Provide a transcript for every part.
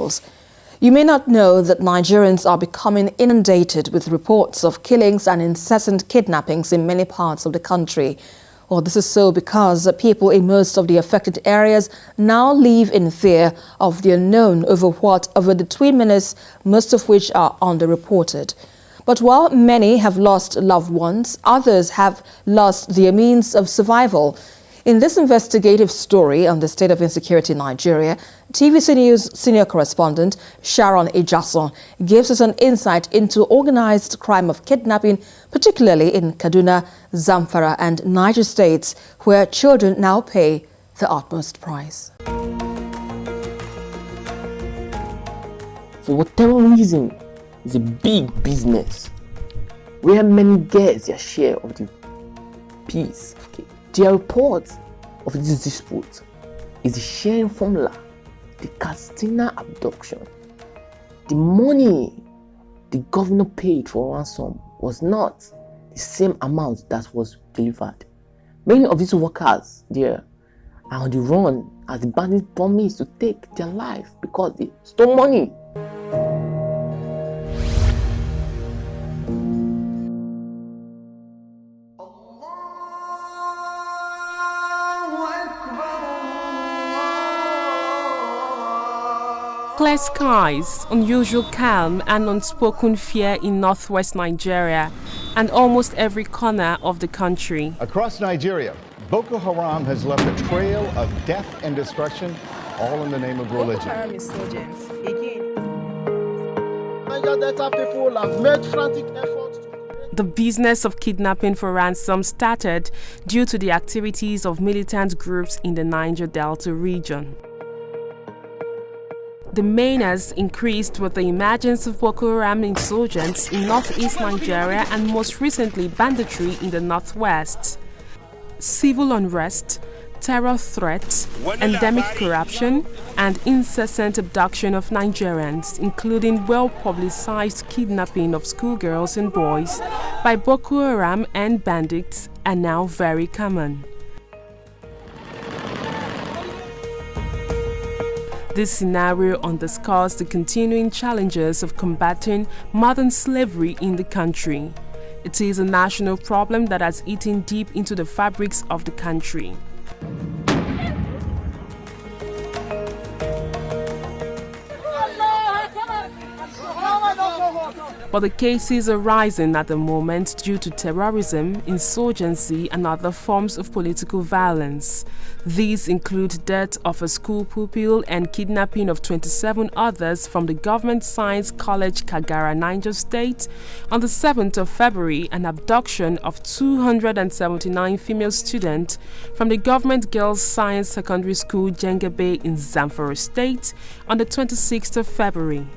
details. You may not know that Nigerians are becoming inundated with reports of killings and incessant kidnappings in many parts of the country. Well, this is so because people in most of the affected areas now live in fear of the unknown over the 2 minutes, most of which are underreported. But while many have lost loved ones, others have lost their means of survival. In this investigative story on the state of insecurity in Nigeria, TVC News Senior Correspondent Sharon Ijasan gives us an insight into organized crime of kidnapping, particularly in Kaduna, Zamfara and Niger States, where children now pay the utmost price. For whatever reason, it's a big business where many get their share of the piece. Their report of this dispute is the sharing formula, the Kaduna abduction. The money the governor paid for ransom was not the same amount that was delivered. Many of these workers there are on the run as the bandits promised to take their life because they stole money. Clear skies, unusual calm and unspoken fear in northwest Nigeria and almost every corner of the country. Across Nigeria, Boko Haram has left a trail of death and destruction, all in the name of religion. Boko Haram insurgents, again. Niger Delta people have made frantic efforts to... The business of kidnapping for ransom started due to the activities of militant groups in the Niger Delta region. The menace increased with the emergence of Boko Haram insurgents in northeast Nigeria and most recently banditry in the northwest. Civil unrest, terror threats, endemic corruption, and incessant abduction of Nigerians, including well-publicized kidnapping of schoolgirls and boys by Boko Haram and bandits, are now very common. This scenario underscores the continuing challenges of combating modern slavery in the country. It is a national problem that has eaten deep into the fabrics of the country. But the cases are rising at the moment due to terrorism, insurgency and other forms of political violence. These include death of a school pupil and kidnapping of 27 others from the Government Science College Kaduna, Niger States on the 7th of February, and abduction of 279 female students from the Government Girls Science Secondary School Jengabe in Zamfara State on the 26th of February.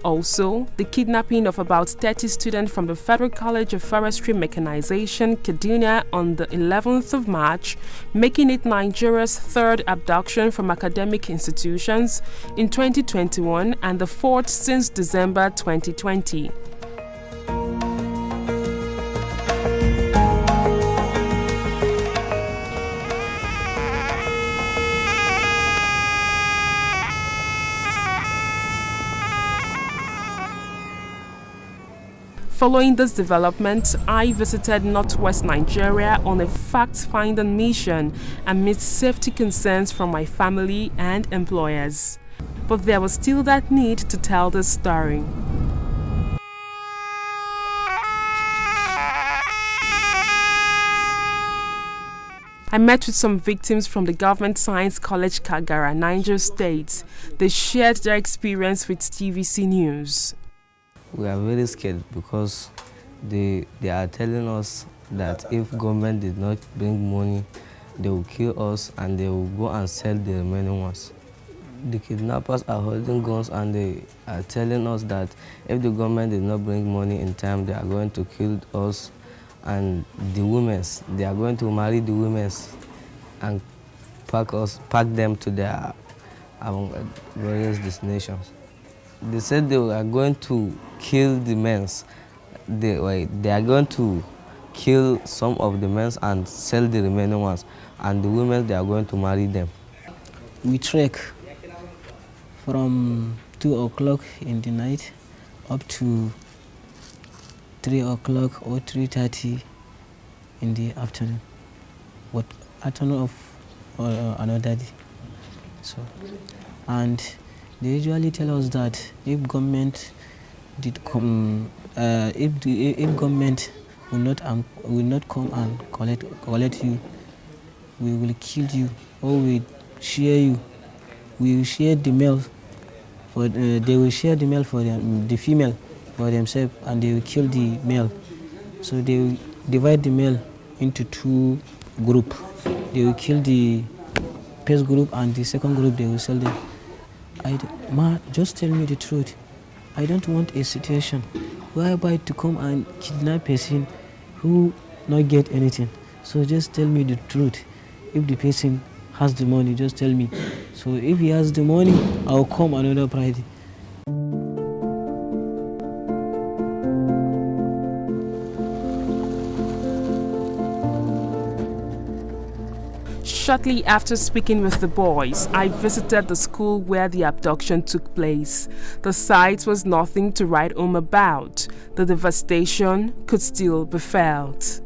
Also, the kidnapping of about 30 students from the Federal College of Forestry Mechanization, Kaduna on the 11th of March, making it Nigeria's third abduction from academic institutions in 2021 and the fourth since December 2020. Following this development, I visited northwest Nigeria on a fact-finding mission amidst safety concerns from my family and employers. But there was still that need to tell the story. I met with some victims from the Government Science College Kaduna, Niger States. They shared their experience with TVC News. We are very scared because they are telling us that if government did not bring money, they will kill us and they will go and sell the remaining ones. The kidnappers are holding guns and they are telling us that if the government did not bring money in time, they are going to kill us and the women. They are going to marry the women and pack them to their various destinations. They said they are going to kill the men. They are going to kill some of the men and sell the remaining ones. And the women, they are going to marry them. We trek from 2 o'clock in the night up to 3 o'clock or 3:30 in the afternoon. What afternoon of another day. So, and they usually tell us that if government did come, if government will not come and collect you, we will kill you or we share you. We will share the male. They will share the male for them, the female for themselves, and they will kill the male. So they will divide the male into 2 groups. They will kill the first group and the second group they will sell them. Just tell me the truth. I don't want a situation whereby to come and kidnap a person who not get anything. So just tell me the truth. If the person has the money, just tell me. So if he has the money, I'll come another Friday. Shortly after speaking with the boys, I visited the school where the abduction took place. The site was nothing to write home about. The devastation could still be felt.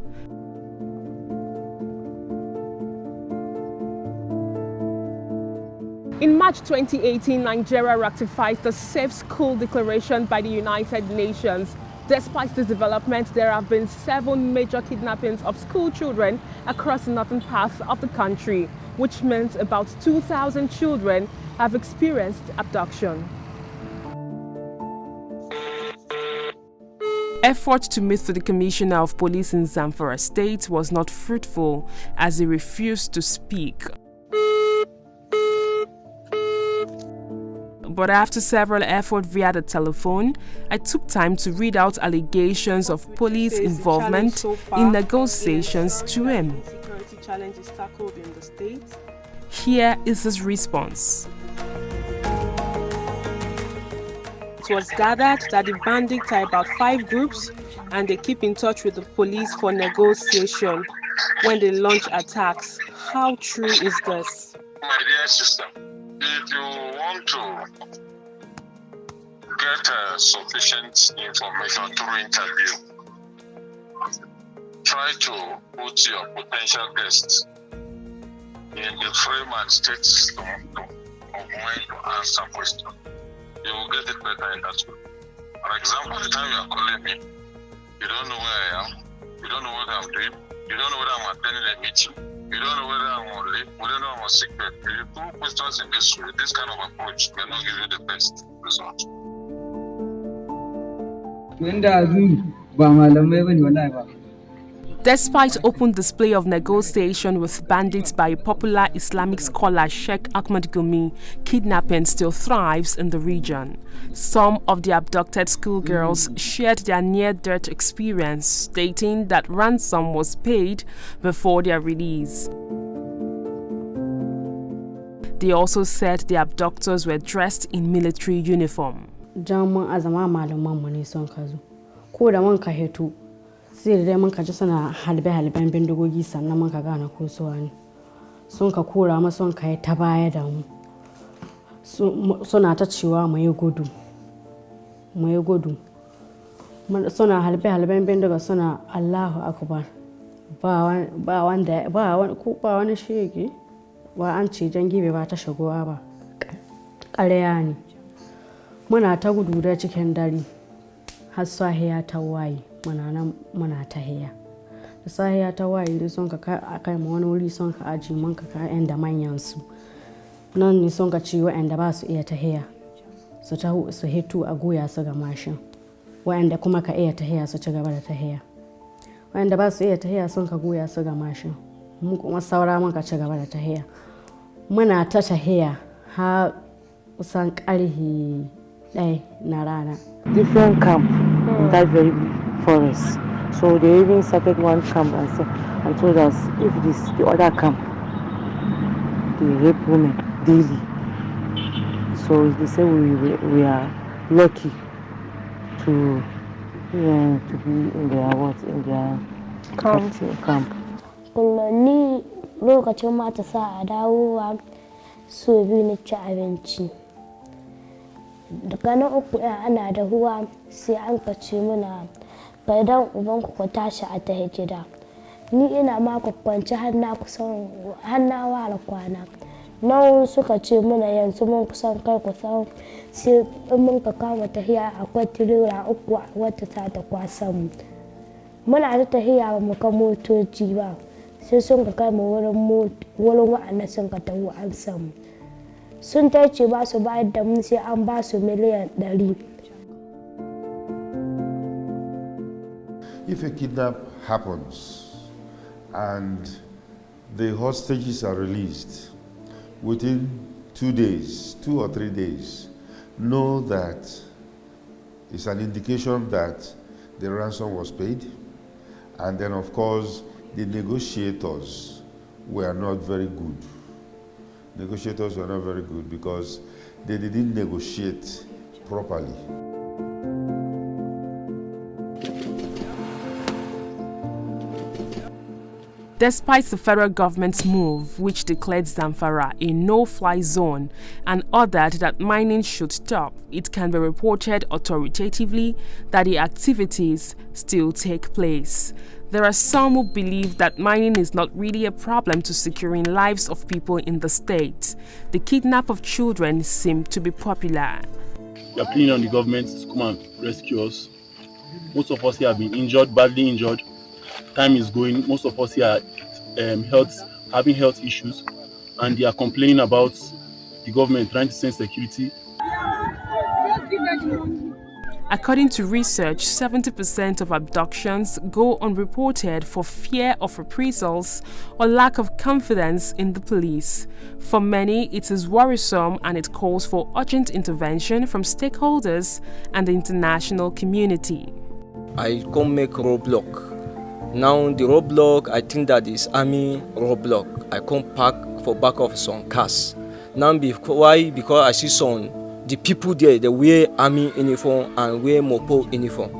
In March 2018, Nigeria ratified the Safe School Declaration by the United Nations. Despite this development, there have been 7 major kidnappings of school children across the northern parts of the country, which means about 2,000 children have experienced abduction. Effort to meet with the Commissioner of Police in Zamfara State was not fruitful as he refused to speak. But after several efforts via the telephone, I took time to read out allegations of police involvement in negotiations to him. Security challenges tackled in the state. Here is his response. It was gathered that the bandits are about 5 groups and they keep in touch with the police for negotiation when they launch attacks. How true is this? My dear sister, if you want to get sufficient information through interview, try to put your potential guests in the frame and state of mind to answer questions. You will get it better in that way. For example, the time you are calling me, you don't know where I am, you don't know what I'm doing, you don't know whether I'm attending a meeting, you don't know whether I'm on leave, you don't know I'm on sick bed. If you put questions in this way, this kind of approach will not give you the best result. Despite open display of negotiation with bandits by popular Islamic scholar Sheikh Ahmed Gumi, kidnapping still thrives in the region. Some of the abducted schoolgirls shared their near-death experience, stating that ransom was paid before their release. They also said the abductors were dressed in military uniform. Sai da mun kaji suna halbe-halben bindigogi sannan mun ka gane ko su wani sun ka kora mu sun kai ta baya da mu suna ta cewa mu yi gudu suna halbe-halben bindiga suna Allahu akbar ba wani shege ba an ce jan gibe ba ta shigowa ba ƙarya ne muna ta gudu da cikin dare har sahiya ta waye muna ta hiya da sahiya ta waye ne son ka kai mu wani wuri son ka aji man ka kayan da manyan su nan ne son ka ci wa'anda ba su iya ta hiya su hitu a goya su ga mashin wa'anda kuma ka iya ta hiya su ci gaba da ta hiya wa'anda ba su iya ta hiya son ka goya su ga mashin mu kuma saura mun ka ci gaba da ta hiya muna ta hiya har kusan ƙarfe 1 na rana. Different camp in that very forest. So they even started one camp and told us if the other camp, they rape women daily. So they say we are lucky to be in their camp. Kullum lokacin mata sa a dawowa so biyu na ci abinci. daga na uku ana da huwa sai an kace muna ga idan ubanku ku tashi a ta gida. Ni ina ma kwakwanci har na ware kwana. Nan suka ce muna yanzu mun kusan kai kusan sai in mun ka kama tahiya akwai tirela uku wata ta ta kwasan mu. Muna ta tahiya ba mu ka motoci ba sai sun ka kai mu wurin wa'anda sun ka taho an samu. Sun ce ba su bayar da mun sai an ba su miliyan 100. If a kidnap happens and the hostages are released within 2 days, 2 or 3 days, know that it's an indication that the ransom was paid. And then, of course, the negotiators were not very good. Negotiators were not very good because they didn't negotiate properly. Despite the federal government's move, which declared Zamfara a no-fly zone and ordered that mining should stop, it can be reported authoritatively that the activities still take place. There are some who believe that mining is not really a problem to securing lives of people in the state. The kidnap of children seem to be popular. We are pleading on the government to come and rescue us. Most of us here have been injured, badly injured. Time is going. Most of us here are having health issues, and they are complaining about the government trying to send security. According to research, 70% of abductions go unreported for fear of reprisals or lack of confidence in the police. For many, it is worrisome and it calls for urgent intervention from stakeholders and the international community. I come make roadblock. Now the roadblock, I think that is army roadblock. I come park for back of some cars. Now why? Because I see some the people there, they wear army uniform and wear mopo uniform.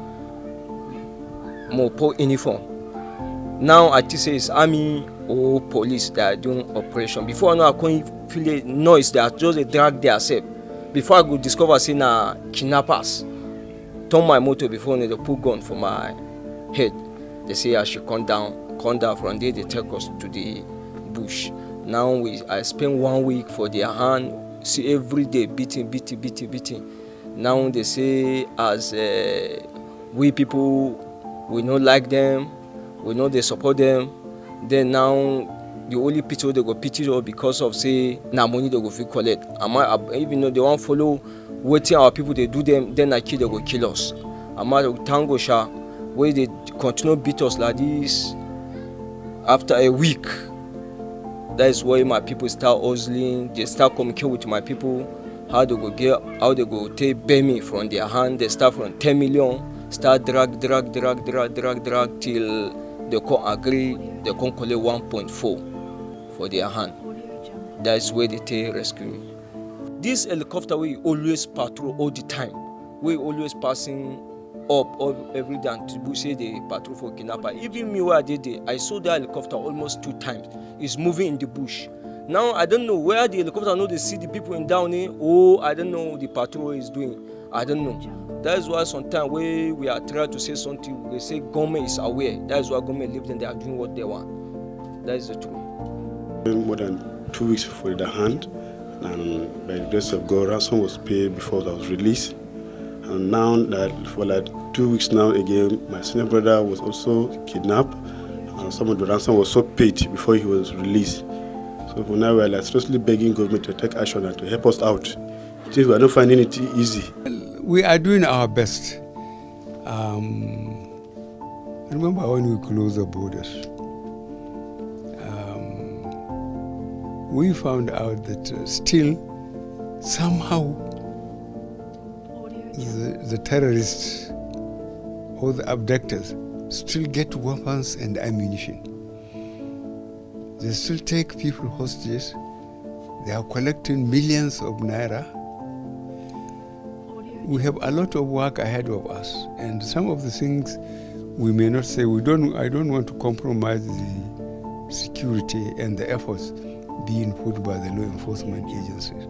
Now I just say it's army or police that are doing operation. Before I know I can't feel a noise, they are just a drag themselves. Before I could discover saying kidnappers. Turn my motor before they put gun for my head. They say I should come down from there, they take us to the bush. Now I spend 1 week for their hand, see every day beating. Now they say as we people, we don't like them, we know they support them. Then now the only people they go pity because of say na money they go fit collect. Even though they won't follow waiting our people they do them, then they go kill us. Tango sha where they continue beat us like this after a week. That is why my people start hustling, they start communicating with my people, how they go take pay me from their hand. They start from 10 million, start drag till they can agree, they can collect 1.4 for their hand. That is where they take rescue me. This helicopter we always patrol all the time. We always passing up every day to say the patrol for kidnapper. Even me where I did it, I saw the helicopter almost 2 times. It's moving in the bush. Now I don't know where the helicopter know they see the people in down here, or I don't know what the patrol is doing. I don't know. That is why sometimes we are trying to say something, we say government is aware. That is why government leaves them, they are doing what they want. That is the truth. More than 2 weeks for the hand, and by the grace of God, ransom was paid before I was released. And now that for like 2 weeks now again, my senior brother was also kidnapped, and some of the ransom was so paid before he was released. So for now we are like seriously begging government to take action and to help us out. Since we are not finding it easy. We are doing our best. Remember when we closed the borders, we found out that still somehow the terrorists or the abductors still get weapons and ammunition. They still take people hostages. They are collecting millions of naira. We have a lot of work ahead of us, and some of the things we may not say. I don't want to compromise the security and the efforts being put by the law enforcement agencies.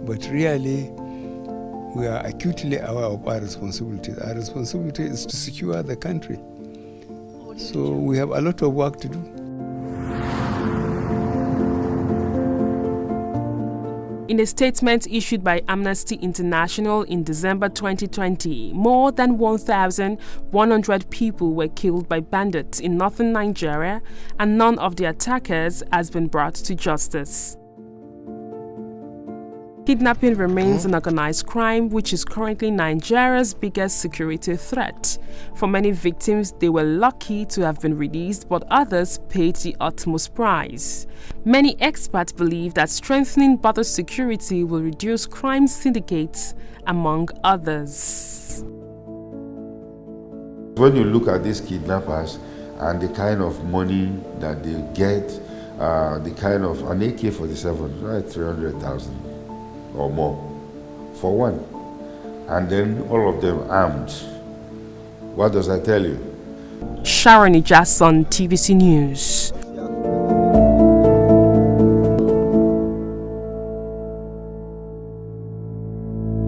But really, we are acutely aware of our responsibilities. Our responsibility is to secure the country. So we have a lot of work to do. In a statement issued by Amnesty International in December 2020, more than 1,100 people were killed by bandits in northern Nigeria, and none of the attackers has been brought to justice. Kidnapping remains an organized crime which is currently Nigeria's biggest security threat. For many victims, they were lucky to have been released, but others paid the utmost price. Many experts believe that strengthening border security will reduce crime syndicates, among others. When you look at these kidnappers and the kind of money that they get, the kind of an AK-47, right, 300,000 or more for one, and then all of them armed. What does that tell you? Sharon Ijasan, TVC News.